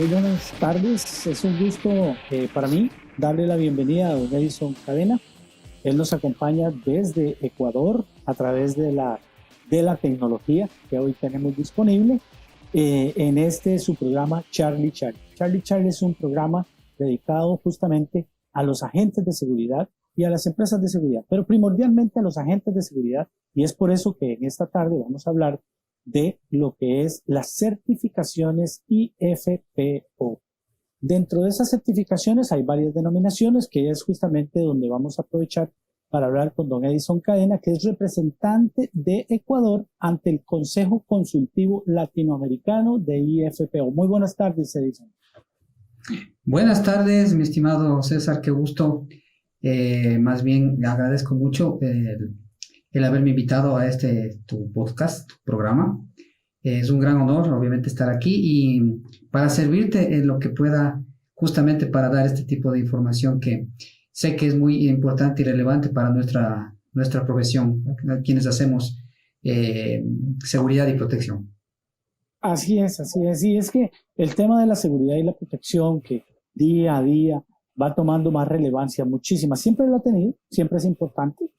Muy buenas tardes, es un gusto para mí darle la bienvenida a don Edison Cadena. Él nos acompaña desde Ecuador a través de la tecnología que hoy tenemos disponible en su programa Charlie Charlie. Charlie Charlie es un programa dedicado justamente a los agentes de seguridad y a las empresas de seguridad, pero primordialmente a los agentes de seguridad, y es por eso que en esta tarde vamos a hablar de lo que es las certificaciones IFPO. Dentro de esas certificaciones hay varias denominaciones, que es justamente donde vamos a aprovechar para hablar con don Edison Cadena, que es representante de Ecuador ante el Consejo Consultivo Latinoamericano de IFPO. Muy buenas tardes, Edison. Buenas tardes, mi estimado César, qué gusto. Más bien, le agradezco mucho el haberme invitado a tu podcast, tu programa. Es un gran honor, obviamente, estar aquí y para servirte en lo que pueda, justamente para dar este tipo de información que sé que es muy importante y relevante para nuestra profesión, quienes hacemos seguridad y protección. Así es, así es. Y es que el tema de la seguridad y la protección que día a día va tomando más relevancia, muchísima. Siempre lo ha tenido, siempre es importante,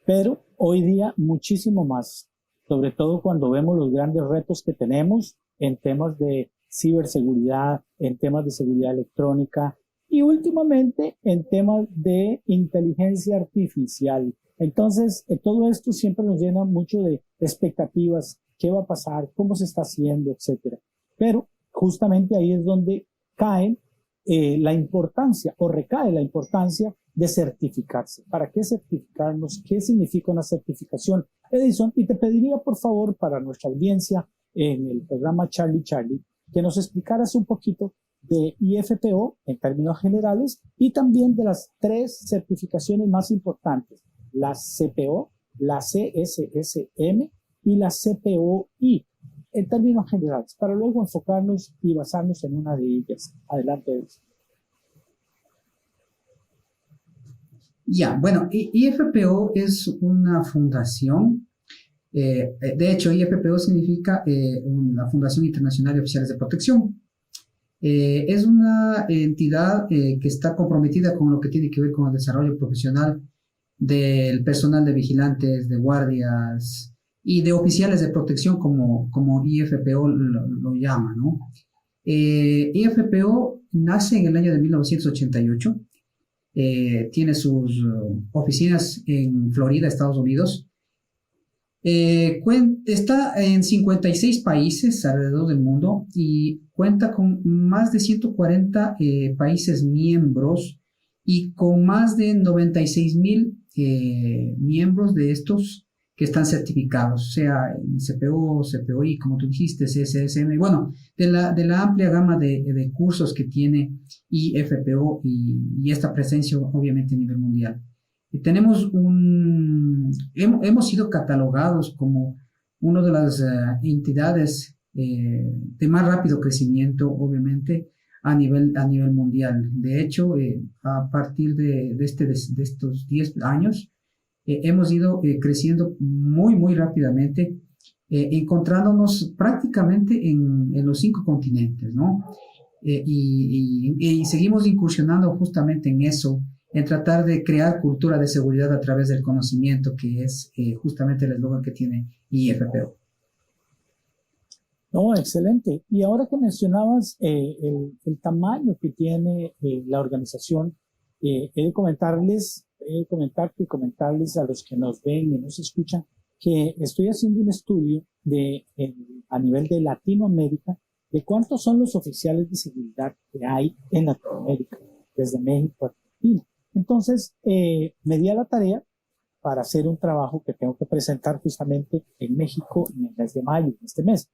pero hoy día muchísimo más, sobre todo cuando vemos los grandes retos que tenemos en temas de ciberseguridad, en temas de seguridad electrónica y últimamente en temas de inteligencia artificial. Entonces, todo esto siempre nos llena mucho de expectativas, qué va a pasar, cómo se está haciendo, etcétera. Pero justamente ahí es donde cae la importancia o recae la importancia de certificarse. ¿Para qué certificarnos? ¿Qué significa una certificación? Edison, y te pediría por favor para nuestra audiencia en el programa Charlie Charlie que nos explicaras un poquito de IFPO en términos generales y también de las tres certificaciones más importantes, la CPO, la CSSM y la CPOI en términos generales, para luego enfocarnos y basarnos en una de ellas. Adelante, Edison. Ya, bueno, IFPO es una fundación. De hecho, IFPO significa la Fundación Internacional de Oficiales de Protección. Es una entidad que está comprometida con lo que tiene que ver con el desarrollo profesional del personal de vigilantes, de guardias y de oficiales de protección, como IFPO lo llama, ¿no? IFPO nace en el año de 1988. Tiene sus oficinas en Florida, Estados Unidos. Está en 56 países alrededor del mundo y cuenta con más de 140 países miembros y con más de 96,000 miembros de estos que están certificados, sea en CPO, CPOI, como tú dijiste, CSSM, bueno, de la amplia gama de cursos que tiene IFPO y esta presencia obviamente a nivel mundial. Hemos sido catalogados como una de las entidades de más rápido crecimiento, obviamente, a nivel mundial. De hecho, a partir de estos 10 años, hemos ido creciendo muy, muy rápidamente, encontrándonos prácticamente en los 5 continentes, ¿no? Y seguimos incursionando justamente en eso, en tratar de crear cultura de seguridad a través del conocimiento, que es justamente el eslogan que tiene IFPO. No, excelente. Y ahora que mencionabas el tamaño que tiene la organización, he de comentarte y comentarles a los que nos ven y nos escuchan que estoy haciendo un estudio a nivel de Latinoamérica de cuántos son los oficiales de seguridad que hay en Latinoamérica, desde México a Argentina. Entonces, me di a la tarea para hacer un trabajo que tengo que presentar justamente en México en el mes de mayo, en este mes.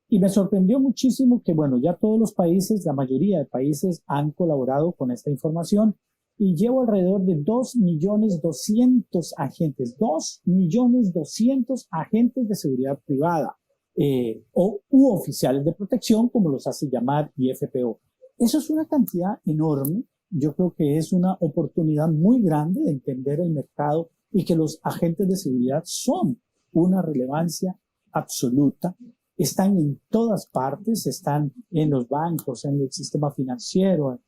Y me sorprendió muchísimo que, bueno, ya todos los países, la mayoría de países han colaborado con esta información y llevo alrededor de 2.200.000 agentes, 2.200.000 agentes de seguridad privada u oficiales de protección, como los hace llamar IFPO. Eso es una cantidad enorme. Yo creo que es una oportunidad muy grande de entender el mercado y que los agentes de seguridad son una relevancia absoluta están en todas partes, están en los bancos, en el sistema financiero,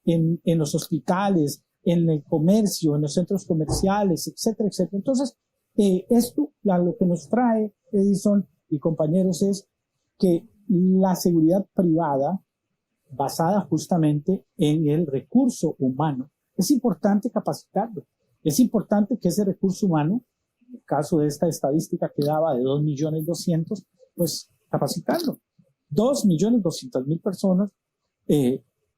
en los hospitales, en el comercio, en los centros comerciales, etcétera, etcétera. Entonces, esto lo que nos trae Edison y compañeros es que la seguridad privada, basada justamente en el recurso humano, es importante capacitarlo. Es importante que ese recurso humano, en el caso de esta estadística que daba de 2.200.000, pues capacitarlo. 2.200.000 personas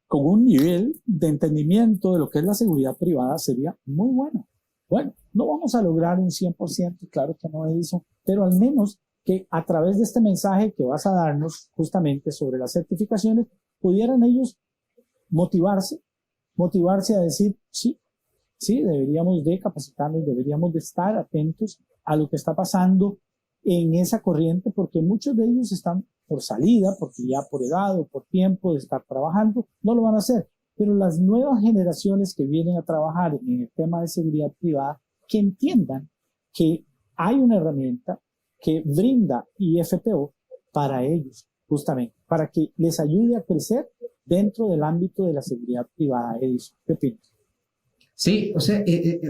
con un nivel de entendimiento de lo que es la seguridad privada sería muy bueno. Bueno, no vamos a lograr un 100%, claro que no, Edison, pero al menos que a través de este mensaje que vas a darnos justamente sobre las certificaciones, pudieran ellos motivarse a decir, sí, deberíamos de capacitarnos, deberíamos de estar atentos a lo que está pasando en esa corriente, porque muchos de ellos están por salida, porque ya por edad o por tiempo de estar trabajando, no lo van a hacer. Pero las nuevas generaciones que vienen a trabajar en el tema de seguridad privada, que entiendan que hay una herramienta que brinda IFPO para ellos, justamente, para que les ayude a crecer dentro del ámbito de la seguridad privada. Edison, ¿qué opinas? Sí, o sea,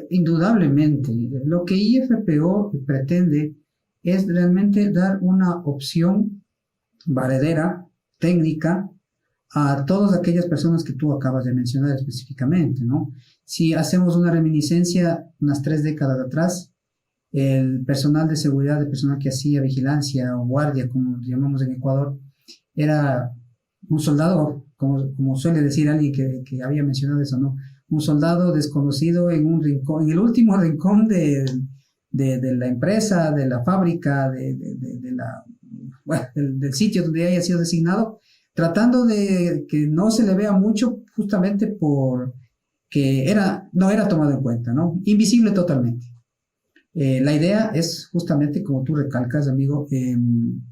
indudablemente, lo que IFPO pretende es realmente dar una opción valedera, técnica, a todas aquellas personas que tú acabas de mencionar específicamente, ¿no? Si hacemos una reminiscencia unas 3 décadas atrás, el personal de seguridad, el personal que hacía vigilancia o guardia, como llamamos en Ecuador, era un soldado, como suele decir alguien que había mencionado eso, ¿no? Un soldado desconocido en un rincón, en el último rincón de la empresa, de la fábrica, del sitio donde haya sido designado, tratando de que no se le vea mucho, justamente porque no era tomado en cuenta, ¿no? Invisible totalmente. La idea es justamente, como tú recalcas, amigo,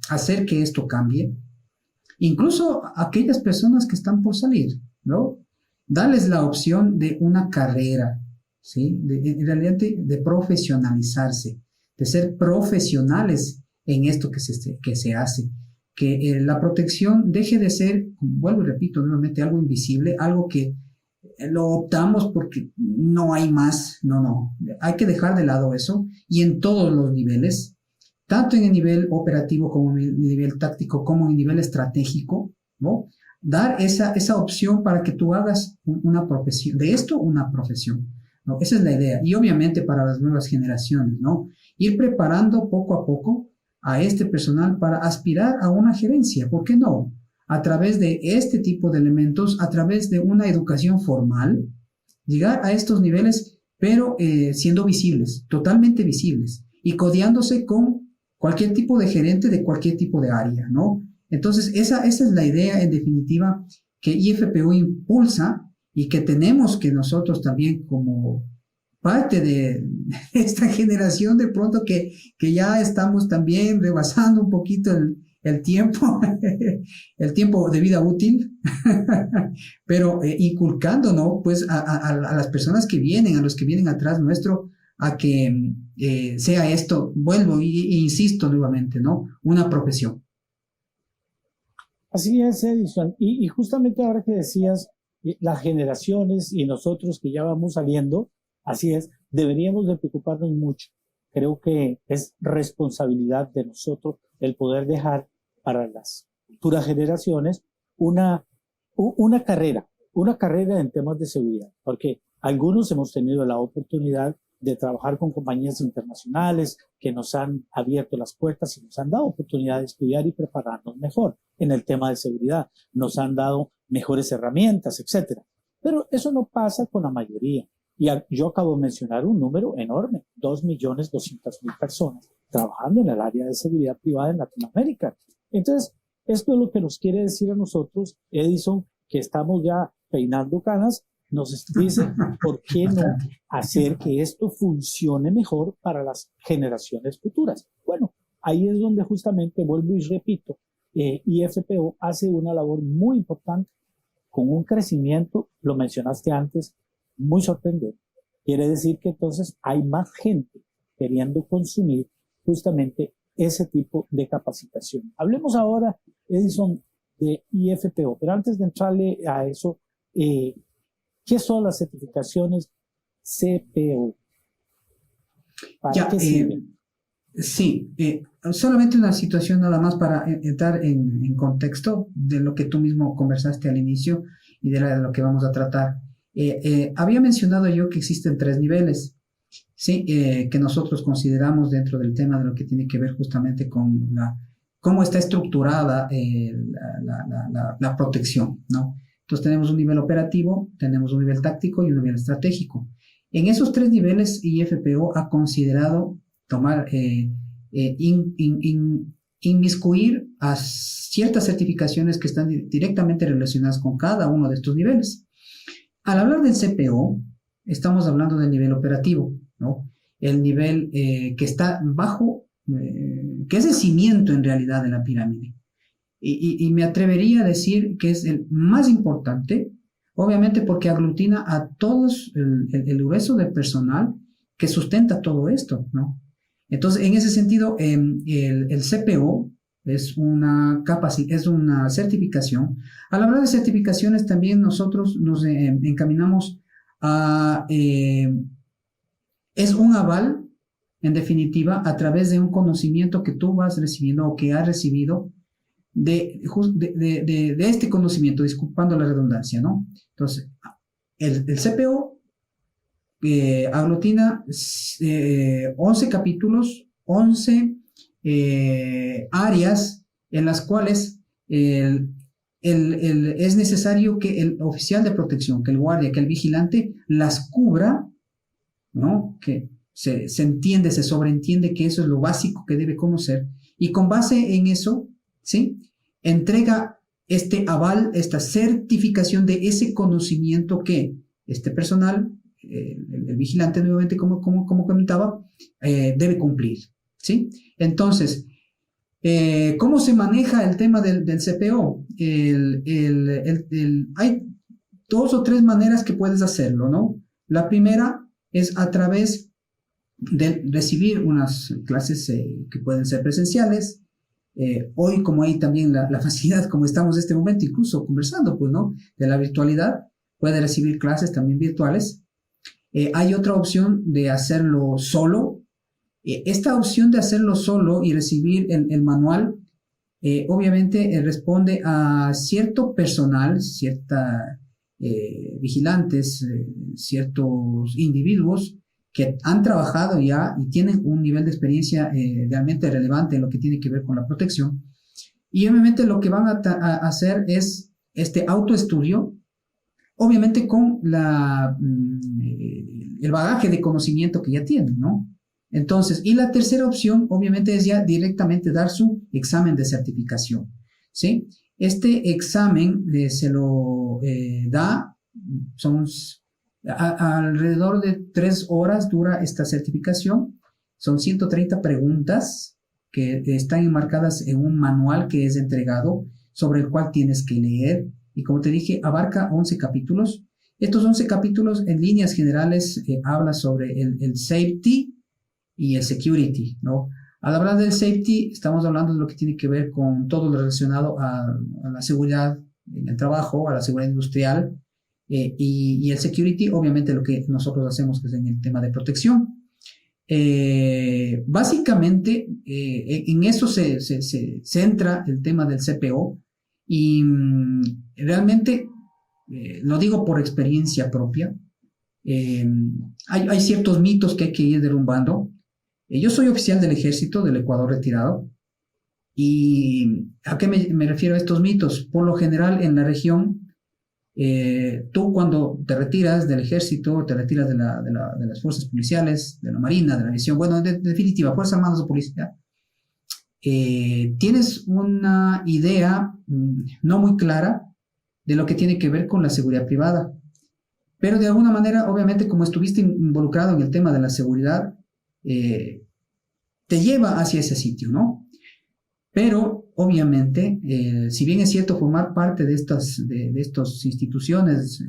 hacer que esto cambie. Incluso aquellas personas que están por salir, ¿no? Darles la opción de una carrera, ¿sí? En realidad de profesionalizarse, de ser profesionales en esto que se hace. Que la protección deje de ser, vuelvo y repito nuevamente, algo invisible, algo que lo optamos porque no hay más, no, hay que dejar de lado eso, y en todos los niveles, tanto en el nivel operativo como en el nivel táctico, como en el nivel estratégico, ¿no? Dar esa opción para que tú hagas una profesión, de esto una profesión, ¿no? Esa es la idea, y obviamente para las nuevas generaciones, ¿no? Ir preparando poco a poco a este personal para aspirar a una gerencia, ¿por qué no? A través de este tipo de elementos, a través de una educación formal, llegar a estos niveles, pero siendo visibles, totalmente visibles, y codeándose con cualquier tipo de gerente de cualquier tipo de área, ¿no? Entonces, esa es la idea, en definitiva, que IFPO impulsa y que tenemos que nosotros también, como parte de esta generación, de pronto que ya estamos también rebasando un poquito el tiempo, el tiempo de vida útil, pero inculcando, ¿no? Pues a las personas que vienen, a los que vienen atrás nuestro, a que sea esto, vuelvo e insisto nuevamente, ¿no? Una profesión. Así es, Edison. Y justamente ahora que decías, las generaciones y nosotros que ya vamos saliendo, así es, deberíamos de preocuparnos mucho. Creo que es responsabilidad de nosotros el poder dejar para las futuras generaciones una carrera en temas de seguridad, porque algunos hemos tenido la oportunidad de trabajar con compañías internacionales que nos han abierto las puertas y nos han dado oportunidad de estudiar y prepararnos mejor en el tema de seguridad. Nos han dado mejores herramientas, etcétera. Pero eso no pasa con la mayoría. Y yo acabo de mencionar un número enorme, 2.200.000 personas trabajando en el área de seguridad privada en Latinoamérica. Entonces, esto es lo que nos quiere decir a nosotros, Edison, que estamos ya peinando canas. Nos dice, ¿por qué no hacer que esto funcione mejor para las generaciones futuras? Bueno, ahí es donde justamente, vuelvo y repito, IFPO hace una labor muy importante con un crecimiento, lo mencionaste antes, muy sorprendente. Quiere decir que entonces hay más gente queriendo consumir justamente ese tipo de capacitación. Hablemos ahora, Edison, de IFPO, pero antes de entrarle a eso, ¿qué son las certificaciones CPO? ¿Para qué sirven? Sí, solamente una situación nada más para entrar en contexto de lo que tú mismo conversaste al inicio y de lo que vamos a tratar. Había mencionado yo que existen 3 niveles, ¿sí? Que nosotros consideramos dentro del tema de lo que tiene que ver justamente con cómo está estructurada la protección, ¿no? Entonces tenemos un nivel operativo, tenemos un nivel táctico y un nivel estratégico. En esos 3 niveles, IFPO ha considerado tomar, inmiscuir a ciertas certificaciones que están directamente relacionadas con cada uno de estos niveles. Al hablar del CPO, estamos hablando del nivel operativo, ¿no? El nivel que está bajo, que es el cimiento en realidad de la pirámide. Y me atrevería a decir que es el más importante, obviamente porque aglutina a todos el grueso del personal que sustenta todo esto, ¿no? Entonces, en ese sentido, el CPO es una certificación. Al hablar de certificaciones, también nosotros nos encaminamos a... es un aval, en definitiva, a través de un conocimiento que tú vas recibiendo o que has recibido de este conocimiento, disculpando la redundancia, ¿no? Entonces, el CPO aglutina 11 capítulos, 11 áreas en las cuales es necesario que el oficial de protección, que el guardia, que el vigilante las cubra, ¿no? Que se entiende, se sobreentiende que eso es lo básico que debe conocer, y con base en eso, ¿sí? Entrega este aval, esta certificación de ese conocimiento que este personal, el vigilante, nuevamente, como comentaba, debe cumplir, ¿sí? Entonces, ¿cómo se maneja el tema del CPO? Hay 2 o 3 maneras que puedes hacerlo, ¿no? La primera es a través de recibir unas clases que pueden ser presenciales. Hoy, como hay también la facilidad, como estamos en este momento incluso conversando, pues, ¿no? De la virtualidad, puede recibir clases también virtuales. Hay otra opción de hacerlo solo. Esta opción de hacerlo solo y recibir el manual, obviamente responde a cierto personal, vigilantes, ciertos individuos que han trabajado ya y tienen un nivel de experiencia realmente relevante en lo que tiene que ver con la protección. Y obviamente lo que van a hacer es este autoestudio, obviamente con el bagaje de conocimiento que ya tienen, ¿no? Entonces, y la tercera opción, obviamente, es ya directamente dar su examen de certificación, ¿sí? Este examen se lo da, son alrededor de 3 horas dura esta certificación, son 130 preguntas que están enmarcadas en un manual que es entregado, sobre el cual tienes que leer, y como te dije, abarca 11 capítulos. Estos 11 capítulos, en líneas generales, habla sobre el safety y el security, ¿no? Al hablar del safety, estamos hablando de lo que tiene que ver con todo lo relacionado a la seguridad en el trabajo, a la seguridad industrial, y el security, obviamente, lo que nosotros hacemos es en el tema de protección. Básicamente, en eso se centra el tema del CPO, y realmente, lo digo por experiencia propia, hay ciertos mitos que hay que ir derrumbando. Yo soy oficial del ejército del Ecuador retirado. ¿Y a qué me refiero a estos mitos? Por lo general, en la región, tú cuando te retiras del ejército, te retiras de las fuerzas policiales, de la marina, de la aviación, bueno, en definitiva, fuerzas armadas o policía, tienes una idea no muy clara de lo que tiene que ver con la seguridad privada. Pero de alguna manera, obviamente, como estuviste involucrado en el tema de la seguridad, te lleva hacia ese sitio, ¿no? Pero, obviamente, si bien es cierto formar parte de estas instituciones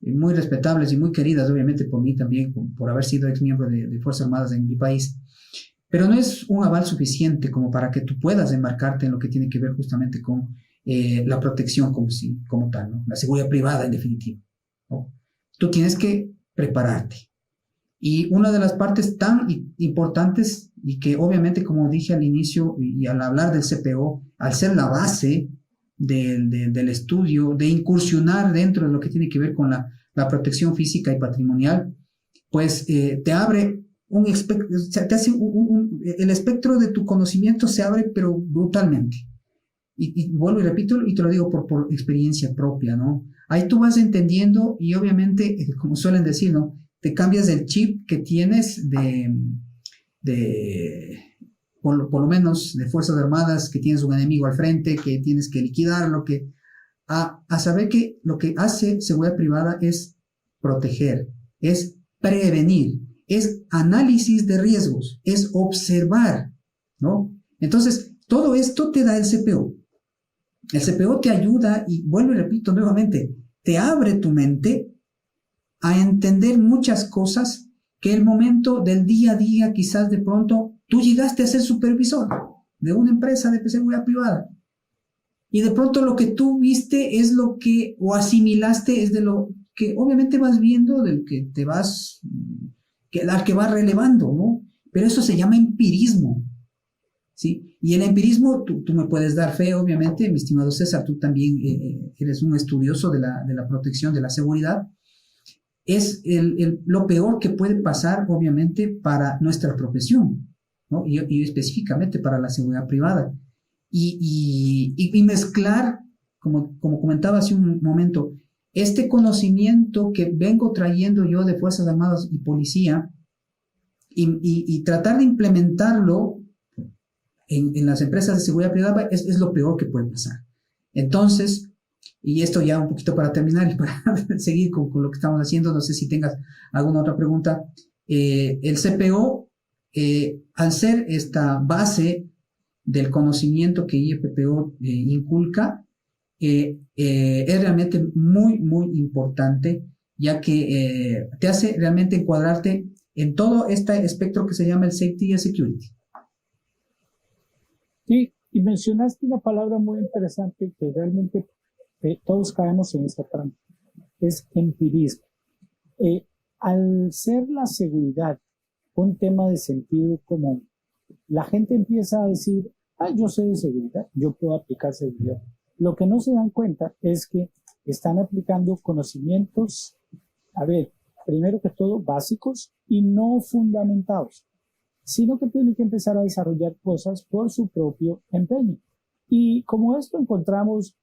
muy respetables y muy queridas, obviamente por mí también, por haber sido ex miembro de Fuerzas Armadas en mi país, pero no es un aval suficiente como para que tú puedas embarcarte en lo que tiene que ver justamente con la protección como tal, ¿no? La seguridad privada en definitiva, ¿no? Tú tienes que prepararte. Y una de las partes tan importantes y que obviamente, como dije al inicio y al hablar del CPO, al ser la base del estudio, de incursionar dentro de lo que tiene que ver con la protección física y patrimonial, pues te abre un espectro, o sea, te hace el espectro de tu conocimiento se abre, pero brutalmente. Y vuelvo y repito, y te lo digo por experiencia propia, ¿no? Ahí tú vas entendiendo y obviamente, como suelen decir, ¿no? Te cambias el chip que tienes por lo menos de Fuerzas Armadas, que tienes un enemigo al frente, que tienes que liquidarlo, a saber que lo que hace seguridad privada es proteger, es prevenir, es análisis de riesgos, es observar, ¿no? Entonces, todo esto te da el CPO. El CPO te ayuda, y vuelvo y repito nuevamente, te abre tu mente a entender muchas cosas que el momento del día a día, quizás de pronto, tú llegaste a ser supervisor de una empresa de seguridad privada. Y de pronto lo que tú viste es lo que, o asimilaste es de lo que obviamente vas viendo, del que te vas, al que vas relevando, ¿no? Pero eso se llama empirismo, ¿sí? Y el empirismo, tú me puedes dar fe, obviamente, mi estimado César, tú también eres un estudioso de la protección, de la seguridad. Es lo peor que puede pasar, obviamente, para nuestra profesión, ¿no? Y específicamente para la seguridad privada. Y mezclar, como comentaba hace un momento, este conocimiento que vengo trayendo yo de Fuerzas Armadas y Policía y tratar de implementarlo en las empresas de seguridad privada es lo peor que puede pasar. Entonces, y esto ya un poquito para terminar y para seguir con lo que estamos haciendo, no sé si tengas alguna otra pregunta. El CPO, al ser esta base del conocimiento que IFPO inculca, es realmente muy, muy importante, ya que te hace realmente encuadrarte en todo este espectro que se llama el Safety y Security. Sí, y mencionaste una palabra muy interesante que realmente todos caemos en esa trampa, es empirismo. Al ser la seguridad un tema de sentido común, la gente empieza a decir, yo sé de seguridad, yo puedo aplicar seguridad. Lo que no se dan cuenta es que están aplicando conocimientos, primero que todo, básicos y no fundamentados, sino que tienen que empezar a desarrollar cosas por su propio empeño. Y como esto encontramos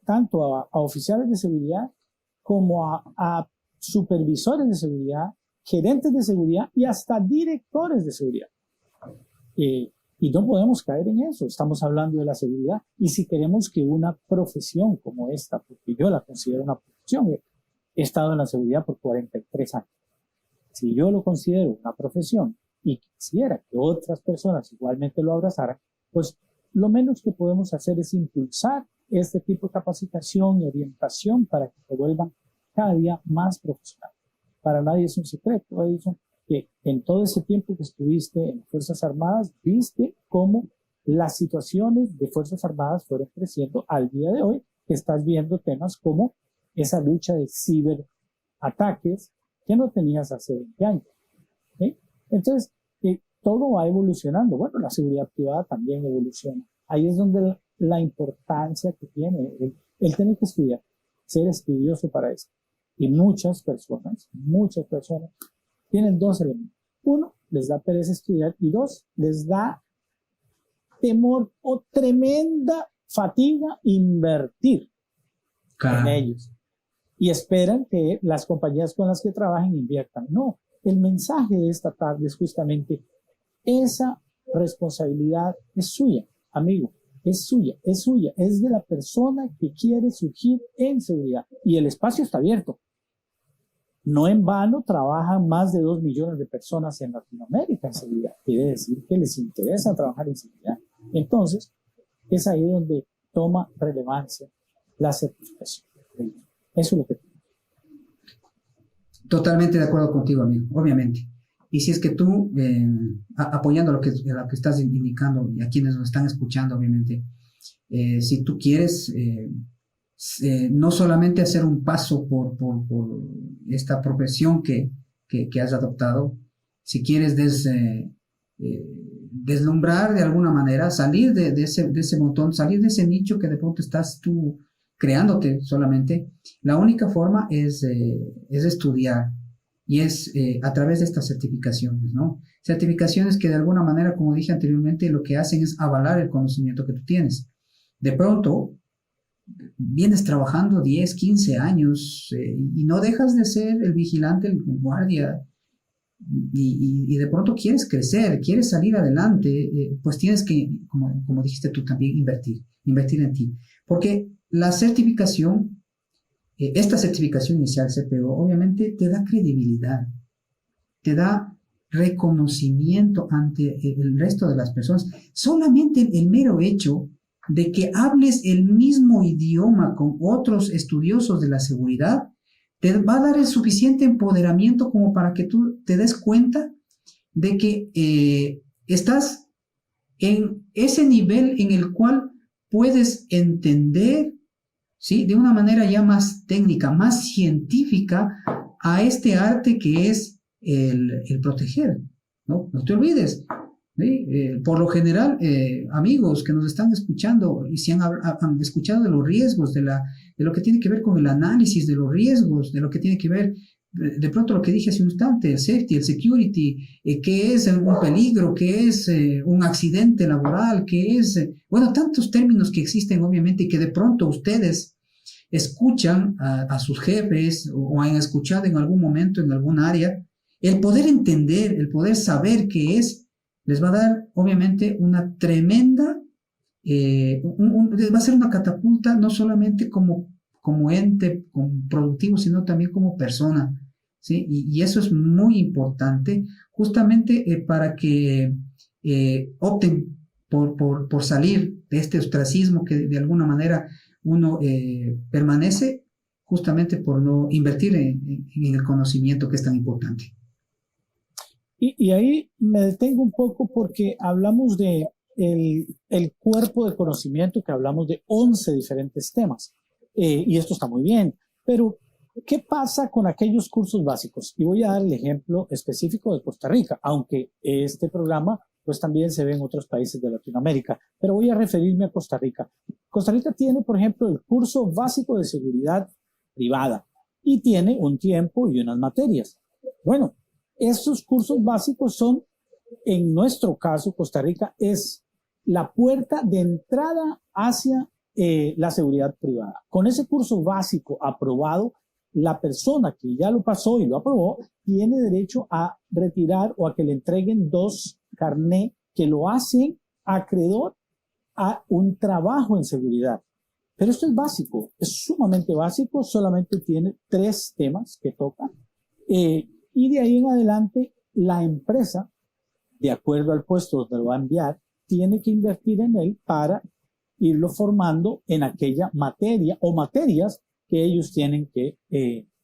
tanto a oficiales de seguridad como a supervisores de seguridad, gerentes de seguridad y hasta directores de seguridad. Y no podemos caer en eso. Estamos hablando de la seguridad. Y si queremos que una profesión como esta, porque yo la considero una profesión, he estado en la seguridad por 43 años. Si yo lo considero una profesión y quisiera que otras personas igualmente lo abrazaran, pues lo menos que podemos hacer es impulsar este tipo de capacitación y orientación para que se vuelvan cada día más profesionales. Para nadie es un secreto, Edison, que en todo ese tiempo que estuviste en Fuerzas Armadas, viste cómo las situaciones de Fuerzas Armadas fueron creciendo al día de hoy, que estás viendo temas como esa lucha de ciberataques que no tenías hace 20 años. ¿Sí? Entonces, todo va evolucionando. Bueno, la seguridad privada también evoluciona. Ahí es donde la importancia que tiene el tener que estudiar, ser estudioso para eso. Y muchas personas tienen dos elementos. Uno, les da pereza estudiar y dos, les da temor o tremenda fatiga invertir en ellos. Y esperan que las compañías con las que trabajen inviertan. No, el mensaje de esta tarde es justamente esa responsabilidad es suya, amigo, es suya, es de la persona que quiere surgir en seguridad. Y el espacio está abierto. No en vano trabajan más de 2 millones de personas en Latinoamérica en seguridad. Quiere decir que les interesa trabajar en seguridad. Entonces, es ahí donde toma relevancia la certificación. Eso es lo que... Totalmente de acuerdo contigo, amigo, obviamente. Y si es que tú, apoyando lo que estás indicando y a quienes nos están escuchando, obviamente, si tú quieres no solamente hacer un paso por esta profesión que has adoptado, si quieres deslumbrar de alguna manera, salir de ese montón, salir de ese nicho que de pronto estás tú creándote solamente, la única forma es estudiar y es a través de estas certificaciones, ¿no? Certificaciones que de alguna manera, como dije anteriormente, lo que hacen es avalar el conocimiento que tú tienes. De pronto, vienes trabajando 10, 15 años y no dejas de ser el vigilante, el guardia, y de pronto quieres crecer, quieres salir adelante, pues tienes que, como dijiste tú también, invertir en ti. Porque la certificación, esta certificación inicial CPO, obviamente te da credibilidad, te da reconocimiento ante el resto de las personas. Solamente el mero hecho de que hables el mismo idioma con otros estudiosos de la seguridad, te va a dar el suficiente empoderamiento como para que tú te des cuenta de que estás en ese nivel en el cual puedes entender, ¿sí?, de una manera ya más técnica, más científica, a este arte que es el proteger, ¿no? No te olvides. ¿Sí? Por lo general, amigos que nos están escuchando y si han escuchado de los riesgos, de lo que tiene que ver con el análisis de los riesgos, de lo que tiene que ver, de pronto lo que dije hace un instante, el safety, el security, qué es un peligro, qué es un accidente laboral, qué es, bueno, tantos términos que existen obviamente y que de pronto ustedes escuchan a sus jefes o han escuchado en algún momento en algún área, el poder entender, el poder saber qué es, les va a dar, obviamente, una tremenda, va a ser una catapulta, no solamente como ente como productivo, sino también como persona, ¿sí? Y eso es muy importante, justamente para que opten por salir de este ostracismo que de alguna manera uno permanece, justamente por no invertir en el conocimiento que es tan importante. Y ahí me detengo un poco porque hablamos de el cuerpo de conocimiento, que hablamos de 11 diferentes temas. Y esto está muy bien, pero ¿qué pasa con aquellos cursos básicos? Y voy a dar el ejemplo específico de Costa Rica, aunque este programa pues también se ve en otros países de Latinoamérica, pero voy a referirme a Costa Rica. Costa Rica tiene, por ejemplo, el curso básico de seguridad privada y tiene un tiempo y unas materias. Bueno, estos cursos básicos son, en nuestro caso, Costa Rica es la puerta de entrada hacia la seguridad privada. Con ese curso básico aprobado, la persona que ya lo pasó y lo aprobó tiene derecho a retirar o a que le entreguen 2 carnés que lo hacen acreedor a un trabajo en seguridad. Pero esto es básico, es sumamente básico, solamente tiene 3 temas que toca. Y de ahí en adelante, la empresa, de acuerdo al puesto donde lo va a enviar, tiene que invertir en él para irlo formando en aquella materia o materias que ellos tienen que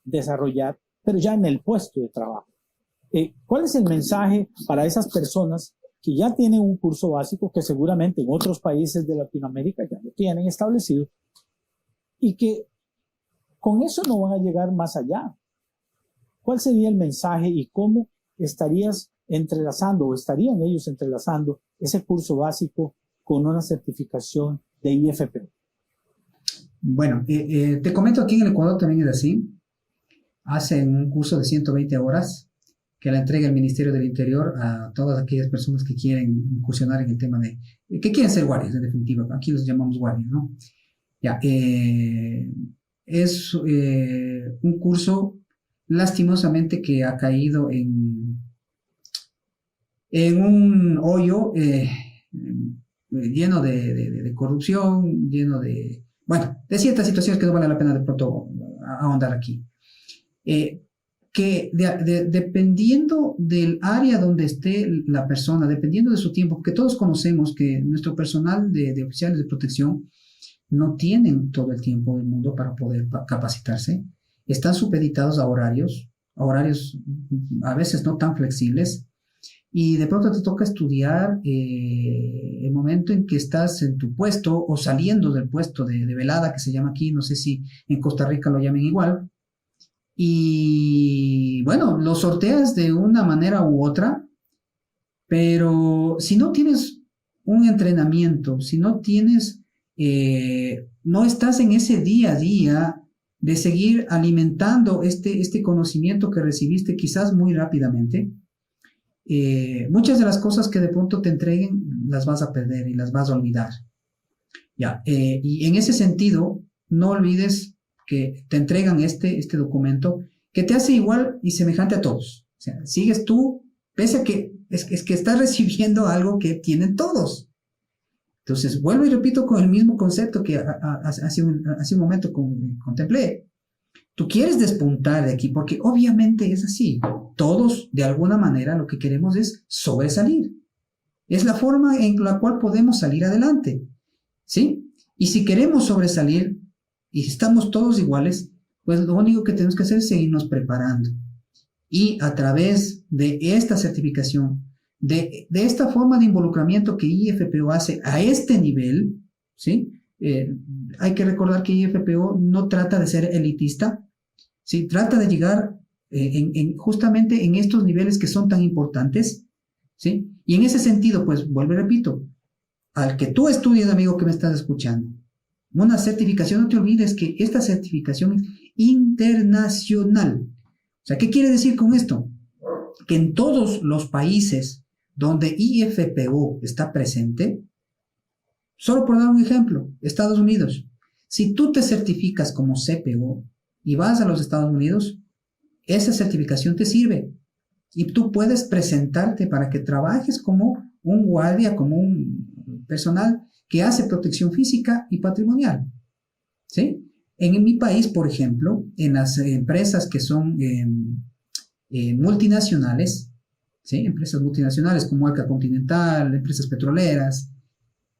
desarrollar, pero ya en el puesto de trabajo. ¿Cuál es el mensaje para esas personas que ya tienen un curso básico, que seguramente en otros países de Latinoamérica ya lo tienen establecido, y que con eso no van a llegar más allá? ¿Cuál sería el mensaje y cómo estarías entrelazando o estarían ellos entrelazando ese curso básico con una certificación de IFP? Bueno, te comento, aquí en el Ecuador también es así. Hacen un curso de 120 horas que la entrega el Ministerio del Interior a todas aquellas personas que quieren incursionar en el tema que quieren ser guardias, en definitiva. Aquí los llamamos guardias, ¿no? Ya, es un curso lastimosamente que ha caído en un hoyo lleno de corrupción, lleno de ciertas situaciones que no vale la pena de pronto ahondar aquí. Que dependiendo del área donde esté la persona, dependiendo de su tiempo, porque todos conocemos que nuestro personal de oficiales de protección no tienen todo el tiempo del mundo para poder capacitarse, están supeditados a horarios, horarios a veces no tan flexibles, y de pronto te toca estudiar el momento en que estás en tu puesto o saliendo del puesto de velada, que se llama aquí, no sé si en Costa Rica lo llamen igual, y bueno, lo sorteas de una manera u otra, pero si no tienes un entrenamiento, si no tienes, no estás en ese día a día de seguir alimentando este conocimiento que recibiste quizás muy rápidamente, muchas de las cosas que de pronto te entreguen las vas a perder y las vas a olvidar. Ya, y en ese sentido, no olvides que te entregan este documento que te hace igual y semejante a todos. O sea, sigues tú, pese a que es que estás recibiendo algo que tienen todos. Entonces, vuelvo y repito con el mismo concepto que hace un momento contemplé. Tú quieres despuntar de aquí porque obviamente es así. Todos, de alguna manera, lo que queremos es sobresalir. Es la forma en la cual podemos salir adelante, ¿sí? Y si queremos sobresalir y estamos todos iguales, pues lo único que tenemos que hacer es seguirnos preparando. Y a través de esta certificación, de esta forma de involucramiento que IFPO hace a este nivel, ¿sí? Hay que recordar que IFPO no trata de ser elitista, ¿sí? Trata de llegar justamente en estos niveles que son tan importantes, ¿sí? Y en ese sentido, pues, vuelvo y repito, al que tú estudies, amigo que me estás escuchando, una certificación, no te olvides que esta certificación es internacional. O sea, ¿qué quiere decir con esto? Que en todos los países donde IFPO está presente, solo por dar un ejemplo, Estados Unidos, si tú te certificas como CPO y vas a los Estados Unidos, esa certificación te sirve y tú puedes presentarte para que trabajes como un guardia, como un personal que hace protección física y patrimonial, ¿sí? En mi país, por ejemplo, en las empresas que son multinacionales, ¿sí? Empresas multinacionales como Arca Continental, empresas petroleras,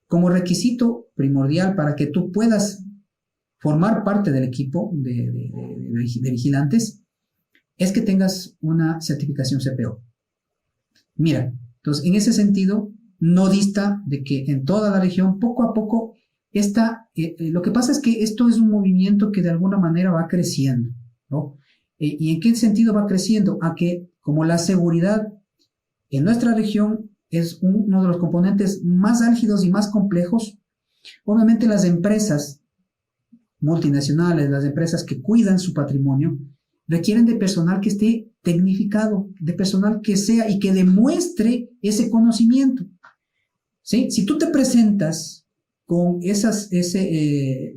como requisito primordial para que tú puedas formar parte del equipo de vigilantes, es que tengas una certificación CPO. Mira, entonces en ese sentido, no dista de que en toda la región, poco a poco, lo que pasa es que esto es un movimiento que de alguna manera va creciendo, ¿no? ¿Y en qué sentido va creciendo? A que como la seguridad en nuestra región es uno de los componentes más álgidos y más complejos, obviamente las empresas multinacionales, las empresas que cuidan su patrimonio, requieren de personal que esté tecnificado, de personal que sea y que demuestre ese conocimiento, ¿sí? Si tú te presentas con este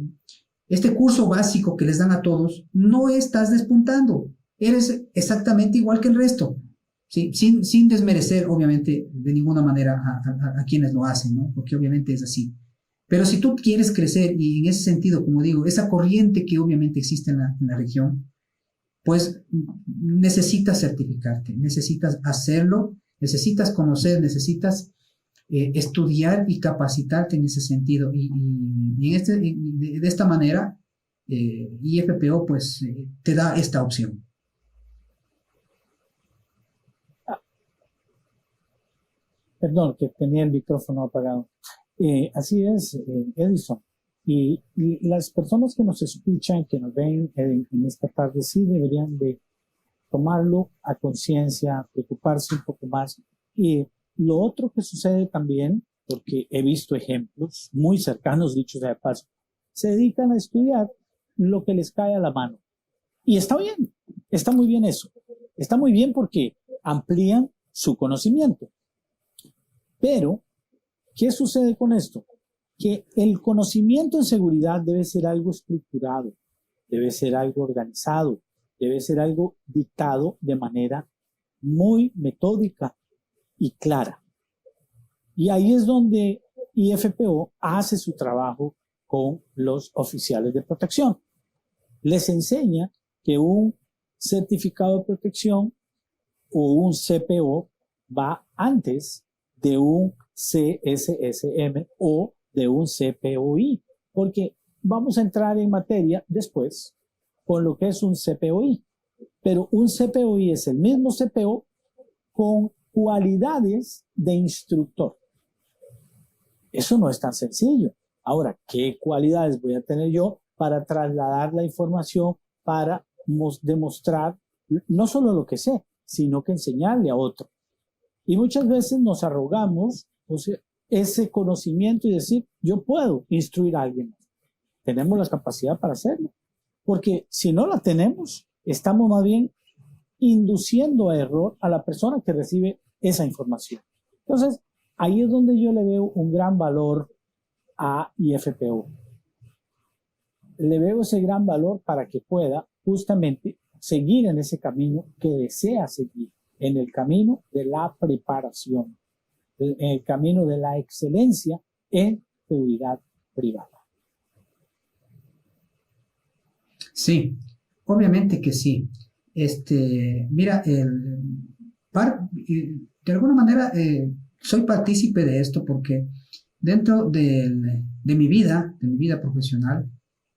curso básico que les dan a todos, no estás despuntando, eres exactamente igual que el resto, ¿sí? Sin desmerecer, obviamente, de ninguna manera a quienes lo hacen, ¿no? Porque obviamente es así. Pero si tú quieres crecer, y en ese sentido, como digo, esa corriente que obviamente existe en la región, pues necesitas certificarte, necesitas hacerlo, necesitas conocer, necesitas estudiar y capacitarte en ese sentido. Y de esta manera, IFPO pues te da esta opción. Perdón, que tenía el micrófono apagado. Así es, Edison. Y las personas que nos escuchan, que nos ven en esta tarde, sí deberían de tomarlo a conciencia, preocuparse un poco más. Y lo otro que sucede también, porque he visto ejemplos muy cercanos, dichos de paso, se dedican a estudiar lo que les cae a la mano. Y está bien, está muy bien eso. Está muy bien porque amplían su conocimiento. Pero, ¿qué sucede con esto? Que el conocimiento en seguridad debe ser algo estructurado, debe ser algo organizado, debe ser algo dictado de manera muy metódica y clara. Y ahí es donde IFPO hace su trabajo con los oficiales de protección. Les enseña que un certificado de protección o un CPO va antes de un CSSM o de un CPOI, porque vamos a entrar en materia después con lo que es un CPOI. pero un CPOI es el mismo CPO con cualidades de instructor. Eso no es tan sencillo. Ahora, ¿qué cualidades voy a tener yo para trasladar la información, para demostrar no solo lo que sé, sino que enseñarle a otro? Y muchas veces nos arrogamos, o sea, ese conocimiento y decir, yo puedo instruir a alguien. Tenemos la capacidad para hacerlo. Porque si no la tenemos, estamos más bien induciendo a error a la persona que recibe esa información. Entonces, ahí es donde yo le veo un gran valor a IFPO. Le veo ese gran valor para que pueda justamente seguir en ese camino que desea seguir, en el camino de la preparación, en el camino de la excelencia en seguridad privada. Sí, obviamente que sí. Mira, de alguna manera soy partícipe de esto porque dentro de mi vida profesional,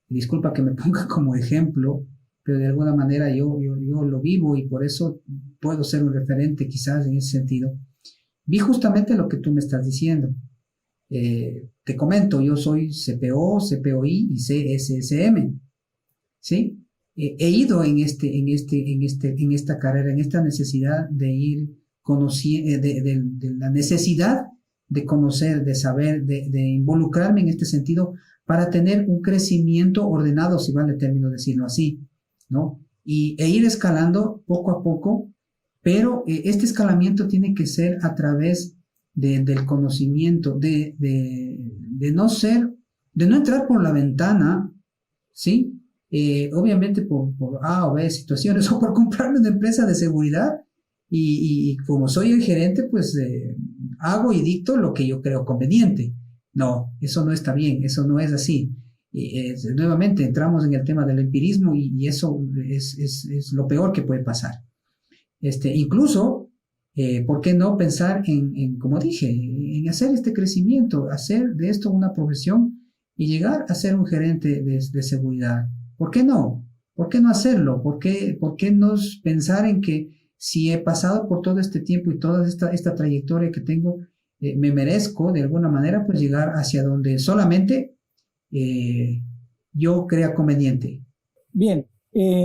y disculpa que me ponga como ejemplo, pero de alguna manera yo lo vivo y por eso puedo ser un referente quizás en ese sentido. Vi justamente lo que tú me estás diciendo. Te comento, yo soy CPO, CPOI y CSSM, ¿sí? He ido en esta carrera, en esta necesidad de ir conociendo, de la necesidad de conocer, de saber, de involucrarme en este sentido para tener un crecimiento ordenado, si vale el término decirlo así, ¿no? E ir escalando poco a poco, pero este escalamiento tiene que ser a través del conocimiento, de no entrar por la ventana, ¿sí? Obviamente por A o B situaciones o por comprarme una empresa de seguridad y como soy el gerente, pues hago y dicto lo que yo creo conveniente. No, eso no está bien, eso no es así. Nuevamente entramos en el tema del empirismo y eso es lo peor que puede pasar. Incluso, ¿por qué no pensar como dije, en hacer este crecimiento, hacer de esto una profesión y llegar a ser un gerente de seguridad? ¿Por qué no? ¿Por qué no hacerlo? ¿Por qué no pensar en que si he pasado por todo este tiempo y toda esta trayectoria que tengo, me merezco de alguna manera pues llegar hacia donde solamente yo crea conveniente? Bien,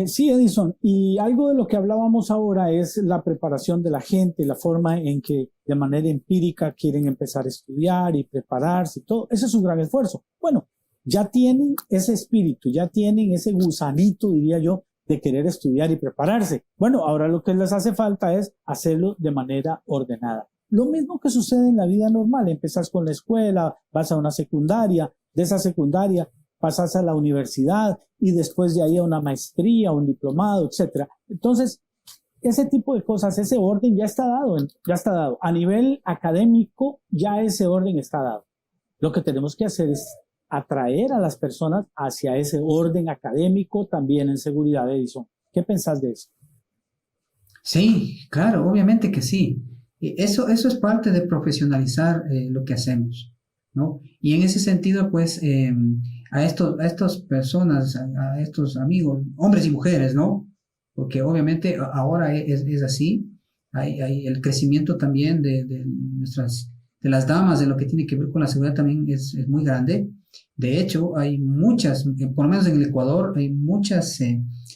sí, Edison, y algo de lo que hablábamos ahora es la preparación de la gente, la forma en que de manera empírica quieren empezar a estudiar y prepararse y todo. Ese es un gran esfuerzo. Bueno, ya tienen ese espíritu, ya tienen ese gusanito, diría yo, de querer estudiar y prepararse. Bueno, ahora lo que les hace falta es hacerlo de manera ordenada. Lo mismo que sucede en la vida normal. Empezás con la escuela, vas a una secundaria, de esa secundaria pasas a la universidad y después de ahí a una maestría, un diplomado, etcétera. Entonces, ese tipo de cosas, ese orden ya está dado, ya está dado. A nivel académico, ya ese orden está dado. Lo que tenemos que hacer es atraer a las personas hacia ese orden académico también en seguridad, Edison. ¿Qué pensás de eso? Sí, claro, obviamente que sí. Eso es parte de profesionalizar lo que hacemos, ¿no? Y en ese sentido, pues, a estas personas, a estos amigos, hombres y mujeres, ¿no? Porque obviamente ahora es así. Hay el crecimiento también de las damas, de lo que tiene que ver con la seguridad también es muy grande. De hecho, hay muchas, por lo menos en el Ecuador, hay muchas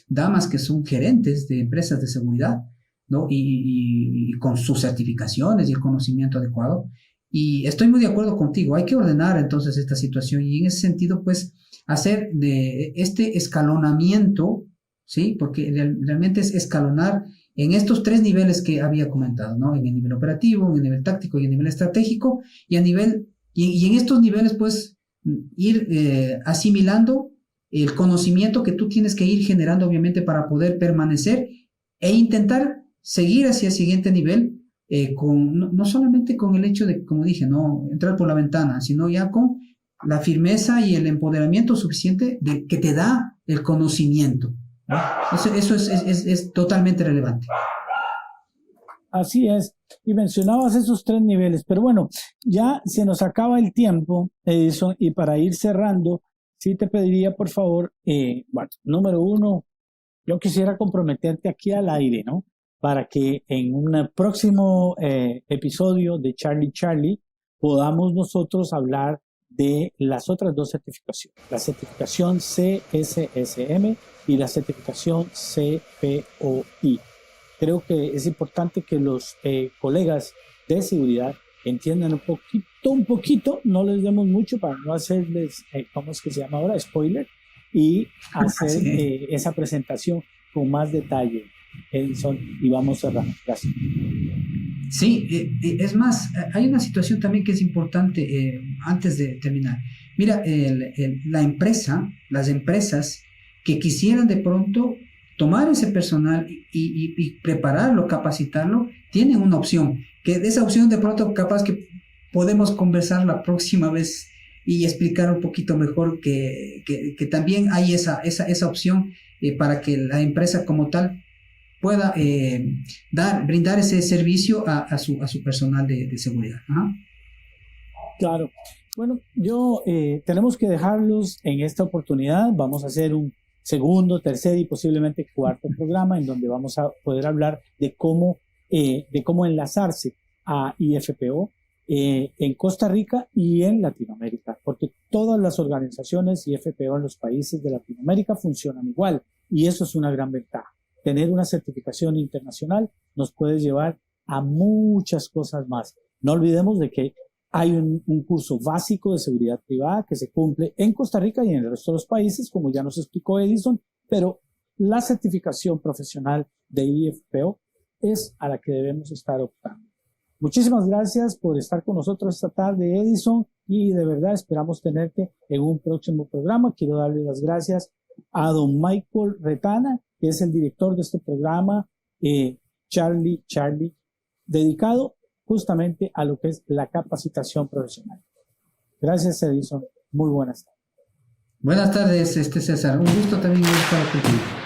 damas que son gerentes de empresas de seguridad, ¿no? Y con sus certificaciones y el conocimiento adecuado. Y estoy muy de acuerdo contigo, hay que ordenar entonces esta situación y en ese sentido, pues, hacer de este escalonamiento, ¿sí? Porque realmente es escalonar en estos tres niveles que había comentado, ¿no? En el nivel operativo, en el nivel táctico y en el nivel estratégico, y en estos niveles, pues, ir asimilando el conocimiento que tú tienes que ir generando, obviamente, para poder permanecer e intentar seguir hacia el siguiente nivel, no solamente con el hecho de, como dije, no entrar por la ventana, sino ya con la firmeza y el empoderamiento suficiente que te da el conocimiento, ¿no? Eso es totalmente relevante. Así es. Y mencionabas esos tres niveles, pero bueno, ya se nos acaba el tiempo, Edison, y para ir cerrando, sí te pediría, por favor, bueno, número uno, yo quisiera comprometerte aquí al aire, ¿no? Para que en un próximo episodio de Charlie podamos nosotros hablar de las otras dos certificaciones, la certificación CSSM y la certificación CPOI. Creo que es importante que los colegas de seguridad entiendan un poquito, no les demos mucho para no hacerles, ¿cómo es que se llama ahora? Spoiler, y hacer esa presentación con más detalle, Edison, y vamos cerrando. Gracias. Sí, es más, hay una situación también que es importante antes de terminar. Mira, las empresas que quisieran de pronto tomar ese personal y prepararlo, capacitarlo, tienen una opción, que de esa opción de pronto capaz que podemos conversar la próxima vez y explicar un poquito mejor que también hay esa opción para que la empresa como tal pueda brindar ese servicio a su personal de seguridad. Ajá. Claro. Bueno, tenemos que dejarlos en esta oportunidad. Vamos a hacer un segundo, tercer y posiblemente cuarto programa en donde vamos a poder hablar de cómo enlazarse a IFPO en Costa Rica y en Latinoamérica, porque todas las organizaciones IFPO en los países de Latinoamérica funcionan igual y eso es una gran ventaja. Tener una certificación internacional nos puede llevar a muchas cosas más. No olvidemos de que hay un curso básico de seguridad privada que se cumple en Costa Rica y en el resto de los países, como ya nos explicó Edison, pero la certificación profesional de IFPO es a la que debemos estar optando. Muchísimas gracias por estar con nosotros esta tarde, Edison, y de verdad esperamos tenerte en un próximo programa. Quiero darle las gracias a don Michael Retana, que es el director de este programa, Charlie, dedicado justamente a lo que es la capacitación profesional. Gracias, Edison. Muy buenas tardes. Buenas tardes, César. Un gusto también estar contigo.